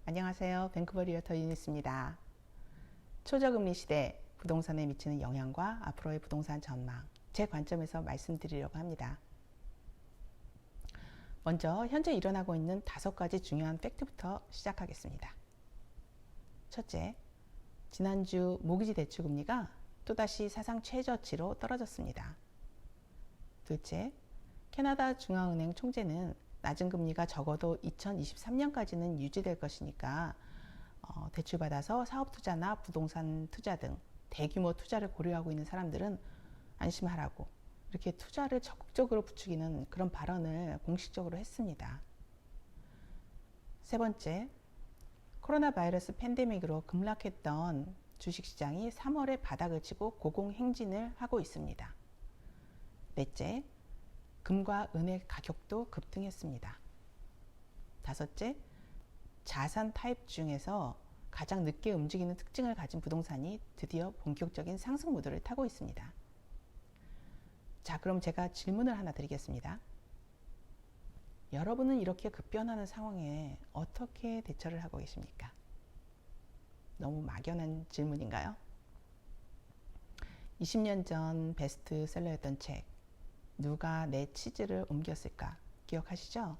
안녕하세요. 밴쿠버 리얼터 유니스입니다. 초저금리 시대 부동산에 미치는 영향과 앞으로의 부동산 전망, 제 관점에서 말씀드리려고 합니다. 먼저 현재 일어나고 있는 5가지 중요한 팩트부터 시작하겠습니다. 첫째, 지난주 모기지 대출 금리가 또다시 사상 최저치로 떨어졌습니다. 둘째, 캐나다 중앙은행 총재는 낮은 금리가 적어도 2023년까지는 유지될 것이니까 대출받아서 사업투자나 부동산 투자 등 대규모 투자를 고려하고 있는 사람들은 안심하라고 이렇게 투자를 적극적으로 부추기는 그런 발언을 공식적으로 했습니다. 세 번째, 코로나 바이러스 팬데믹으로 급락했던 주식시장이 3월에 바닥을 치고 고공행진을 하고 있습니다. 넷째, 금과 은의 가격도 급등했습니다. 다섯째, 자산 타입 중에서 가장 늦게 움직이는 특징을 가진 부동산이 드디어 본격적인 상승 모드를 타고 있습니다. 자, 그럼 제가 질문을 하나 드리겠습니다. 여러분은 이렇게 급변하는 상황에 어떻게 대처를 하고 계십니까? 너무 막연한 질문인가요? 20년 전 베스트셀러였던 책 누가 내 치즈를 옮겼을까 기억하시죠?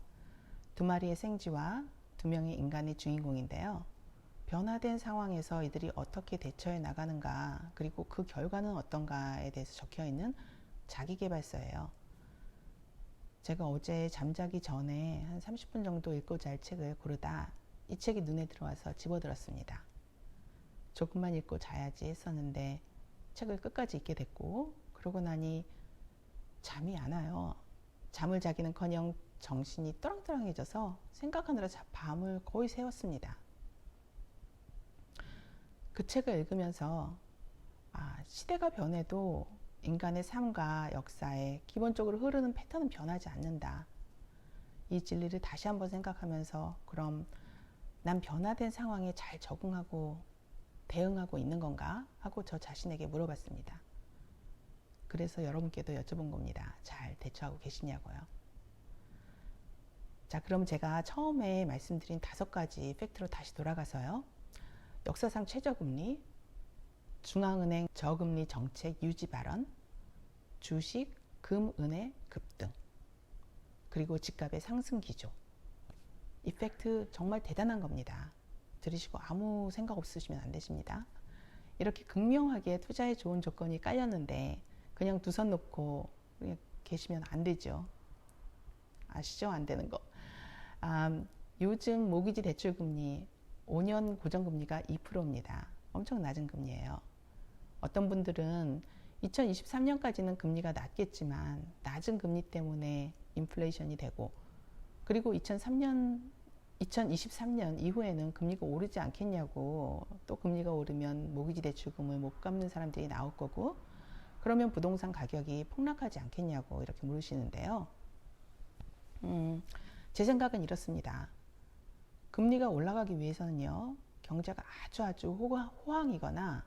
2마리의 생쥐와 2명의 인간의 주인공인데요. 변화된 상황에서 이들이 어떻게 대처해 나가는가, 그리고 그 결과는 어떤가에 대해서 적혀있는 자기계발서예요. 제가 어제 잠자기 전에 한 30분 정도 읽고 잘 책을 고르다 이 책이 눈에 들어와서 집어들었습니다. 조금만 읽고 자야지 했었는데 책을 끝까지 읽게 됐고, 그러고 나니 잠이 안 와요. 잠을 자기는커녕 정신이 떠렁떠렁해져서 생각하느라 밤을 거의 새웠습니다. 그 책을 읽으면서 시대가 변해도 인간의 삶과 역사에 기본적으로 흐르는 패턴은 변하지 않는다. 이 진리를 다시 한번 생각하면서 그럼 난 변화된 상황에 잘 적응하고 대응하고 있는 건가? 하고 저 자신에게 물어봤습니다. 그래서 여러분께도 여쭤본 겁니다. 잘 대처하고 계시냐고요. 자, 그럼 제가 처음에 말씀드린 5가지 팩트로 다시 돌아가서요. 역사상 최저금리, 중앙은행 저금리 정책 유지 발언, 주식, 금, 은의 급등, 그리고 집값의 상승 기조. 이 팩트 정말 대단한 겁니다. 들으시고 아무 생각 없으시면 안 되십니다. 이렇게 극명하게 투자에 좋은 조건이 깔렸는데 그냥 두 손 놓고 그냥 계시면 안 되죠. 아시죠? 안 되는 거. 요즘 모기지 대출 금리 5년 고정금리가 2%입니다. 엄청 낮은 금리예요. 어떤 분들은 2023년까지는 금리가 낮겠지만 낮은 금리 때문에 인플레이션이 되고, 그리고 2023년 이후에는 금리가 오르지 않겠냐고, 또 금리가 오르면 모기지 대출금을 못 갚는 사람들이 나올 거고, 그러면 부동산 가격이 폭락하지 않겠냐고 이렇게 물으시는데요. 제 생각은 이렇습니다. 금리가 올라가기 위해서는요, 경제가 아주 호황이거나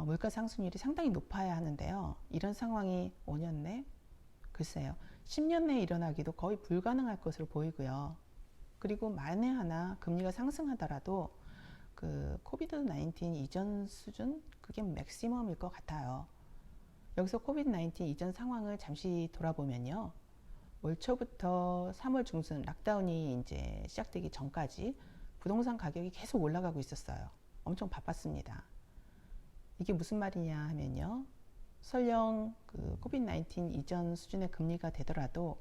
물가 상승률이 상당히 높아야 하는데요. 이런 상황이 5년 내, 글쎄요, 10년 내에 일어나기도 거의 불가능할 것으로 보이고요. 그리고 만에 하나 금리가 상승하더라도 그 코비드-19 이전 수준, 그게 맥시멈일 것 같아요. 여기서 코비드-19 이전 상황을 잠시 돌아보면요. 올 초부터 3월 중순 락다운이 이제 시작되기 전까지 부동산 가격이 계속 올라가고 있었어요. 엄청 바빴습니다. 이게 무슨 말이냐 하면요. 설령 그 코비드-19 이전 수준의 금리가 되더라도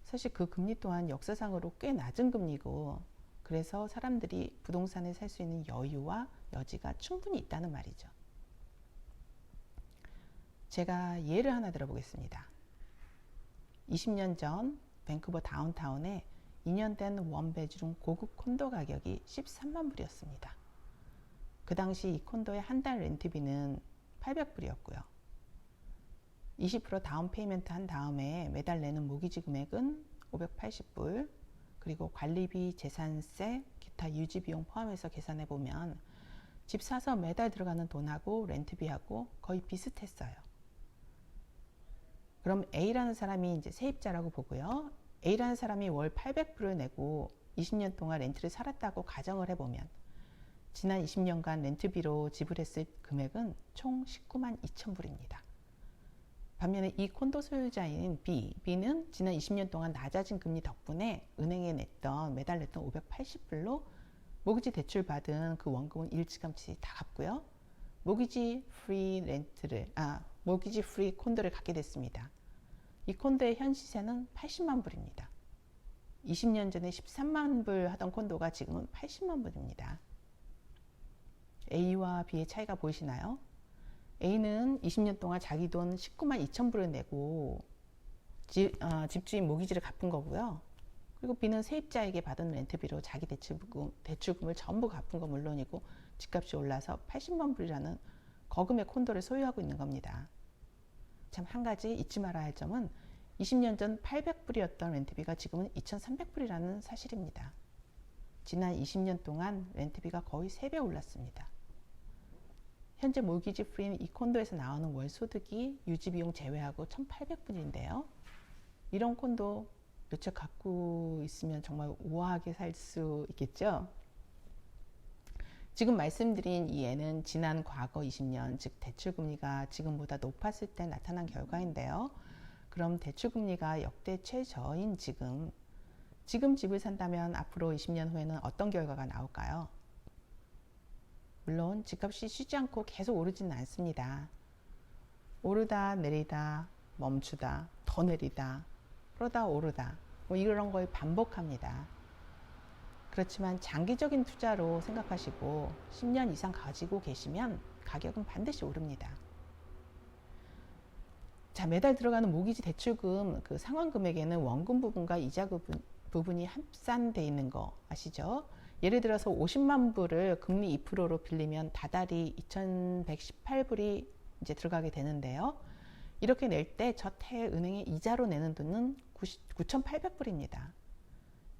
사실 그 금리 또한 역사상으로 꽤 낮은 금리고, 그래서 사람들이 부동산에 살 수 있는 여유와 여지가 충분히 있다는 말이죠. 제가 예를 하나 들어보겠습니다. 20년 전 밴쿠버 다운타운에 2년 된 원베드룸 고급 콘도 가격이 13만 불이었습니다. 그 당시 이 콘도의 한 달 렌트비는 800불이었고요. 20% 다운 페이먼트 한 다음에 매달 내는 모기지 금액은 580불, 그리고 관리비, 재산세, 기타 유지비용 포함해서 계산해 보면 집 사서 매달 들어가는 돈하고 렌트비하고 거의 비슷했어요. 그럼 A라는 사람이 이제 세입자라고 보고요. A라는 사람이 월 800불을 내고 20년 동안 렌트를 살았다고 가정을 해보면 지난 20년간 렌트비로 지불했을 금액은 총 19만 2천 불입니다. 반면에 이 콘도 소유자인 B는 지난 20년 동안 낮아진 금리 덕분에 은행에 매달 냈던 580불로 모기지 대출 받은 그 원금은 일찌감치 다 갚고요. 모기지 프리 콘도를 갖게 됐습니다. 이 콘도의 현 시세는 80만 불입니다. 20년 전에 13만 불 하던 콘도가 지금은 80만 불입니다. A와 B의 차이가 보이시나요? A는 20년 동안 자기 돈 19만 2천 불을 내고 집주인 모기지를 갚은 거고요. 그리고 B는 세입자에게 받은 렌트비로 자기 대출금을 전부 갚은 건 물론이고 집값이 올라서 80만 불이라는 거금의 콘도를 소유하고 있는 겁니다. 참 한 가지 잊지 말아야 할 점은 20년 전 800불이었던 렌트비가 지금은 2,300불이라는 사실입니다. 지난 20년 동안 렌트비가 거의 3배 올랐습니다. 현재 모기지 프리인 이 콘도에서 나오는 월 소득이 유지비용 제외하고 1,800불인데요. 이런 콘도 몇 채 갖고 있으면 정말 우아하게 살 수 있겠죠. 지금 말씀드린 이 예는 지난 과거 20년, 즉 대출금리가 지금보다 높았을 때 나타난 결과인데요. 그럼 대출금리가 역대 최저인 지금 집을 산다면 앞으로 20년 후에는 어떤 결과가 나올까요? 물론 집값이 쉬지 않고 계속 오르지는 않습니다. 오르다 내리다 멈추다 더 내리다 그러다 오르다 이런 걸 반복합니다. 그렇지만 장기적인 투자로 생각하시고 10년 이상 가지고 계시면 가격은 반드시 오릅니다. 자, 매달 들어가는 모기지 대출금 그 상환 금액에는 원금 부분과 이자 부분이 합산되어 있는 거 아시죠? 예를 들어서 50만 불을 금리 2%로 빌리면 다달이 2,118불이 이제 들어가게 되는데요. 이렇게 낼 때 첫 해 은행에 이자로 내는 돈은 9,800불입니다.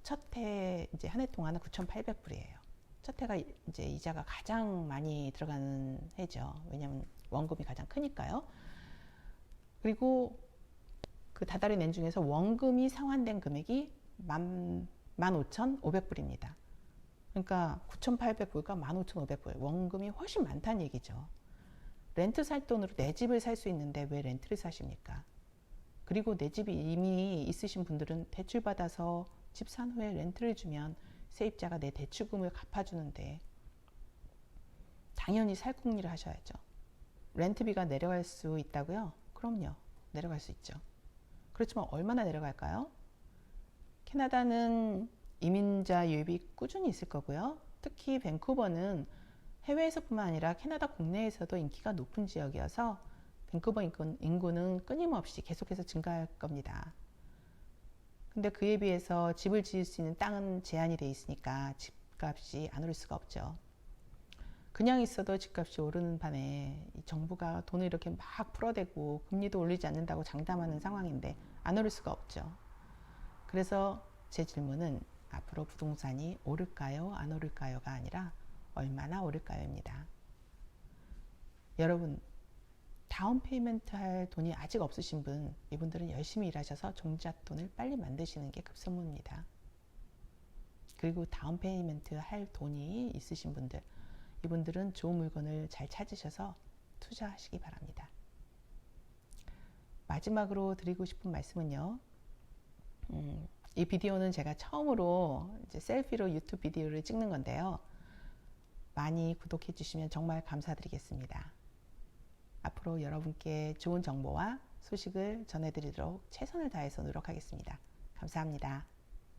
첫 해 이제 한 해 동안은 9,800불이에요. 첫 해가 이제 이자가 가장 많이 들어가는 해죠. 왜냐하면 원금이 가장 크니까요. 그리고 그 다달이 낸 중에서 원금이 상환된 금액이 15,500불입니다. 그러니까 9,800불과 15,500불 원금이 훨씬 많다는 얘기죠. 렌트 살 돈으로 내 집을 살 수 있는데 왜 렌트를 사십니까? 그리고 내 집이 이미 있으신 분들은 대출 받아서 집 산 후에 렌트를 주면 세입자가 내 대출금을 갚아주는데 당연히 살궁리를 하셔야죠. 렌트비가 내려갈 수 있다고요? 그럼요. 내려갈 수 있죠. 그렇지만 얼마나 내려갈까요? 캐나다는 이민자 유입이 꾸준히 있을 거고요. 특히 밴쿠버는 해외에서뿐만 아니라 캐나다 국내에서도 인기가 높은 지역이어서 밴쿠버 인구는 끊임없이 계속해서 증가할 겁니다. 근데 그에 비해서 집을 지을 수 있는 땅은 제한이 돼 있으니까 집값이 안 오를 수가 없죠. 그냥 있어도 집값이 오르는 반에 정부가 돈을 이렇게 막 풀어대고 금리도 올리지 않는다고 장담하는 상황인데 안 오를 수가 없죠. 그래서 제 질문은 앞으로 부동산이 오를까요? 안 오를까요?가 아니라 얼마나 오를까요?입니다. 여러분, 다운 페이먼트 할 돈이 아직 없으신 분, 이분들은 열심히 일하셔서 종잣돈을 빨리 만드시는 게 급선무입니다. 그리고 다운 페이먼트 할 돈이 있으신 분들, 이분들은 좋은 물건을 잘 찾으셔서 투자하시기 바랍니다. 마지막으로 드리고 싶은 말씀은요. 이 비디오는 제가 처음으로 이제 셀피로 유튜브 비디오를 찍는 건데요. 많이 구독해 주시면 정말 감사드리겠습니다. 앞으로 여러분께 좋은 정보와 소식을 전해드리도록 최선을 다해서 노력하겠습니다. 감사합니다.